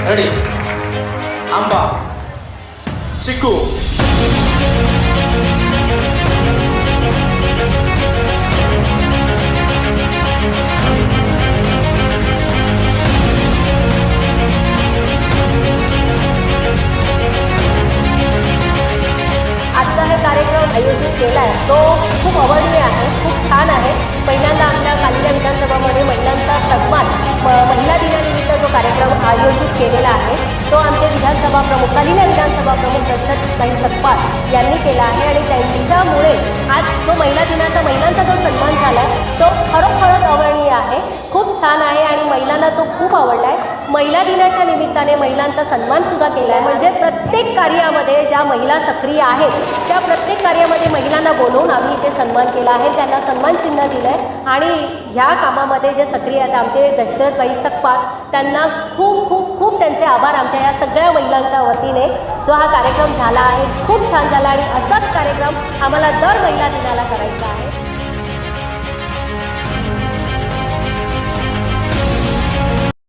Ready आंबा चिकू आजचा हे कार्यक्रम आयोजित केला आहे तो खूप आवडले आहे, खूप छान आहे. पहिल्यांदा आपल्या कालिका विधानसभामध्ये महिलांचा सन्मान महिला दिनानिमित्त जो कार्यक्रम आयोजित केलेला आहे तो आमचे विधानसभा प्रमुख कालिका विधानसभा प्रमुख दशरथताई सकपाळ यांनी केला आहे आणि त्यांच्यामुळे आज जो महिला दिनाचा महिलांचा जो सन्मान झाला तो खरोखरच अवर्णनीय आहे, खूप छान आहे आणि महिलांना तो खूप आवडला आहे. महिला दिनाच्या निमित्ताने महिलांचा सन्मानसुद्धा केला आहे, म्हणजे प्रत्येक कार्यामध्ये ज्या महिला सक्रिय आहेत त्या प्रत्येक कार्यामध्ये महिलांना बोलवून आम्ही इथे सन्मान केला आहे, त्यांना सन्मान चिन्ह दिलं आहे आणि ह्या कामामध्ये जे सक्रिय आहेत आमचे दशरथताई सकपाळ त्यांना खूप खूप खूप त्यांचे आभार आमच्या या सगळ्या महिलांच्या वतीने. जो हा कार्यक्रम झाला आहे खूप छान झाला आणि असाच कार्यक्रम आम्हाला दर महिला दिनाला करायचा आहे.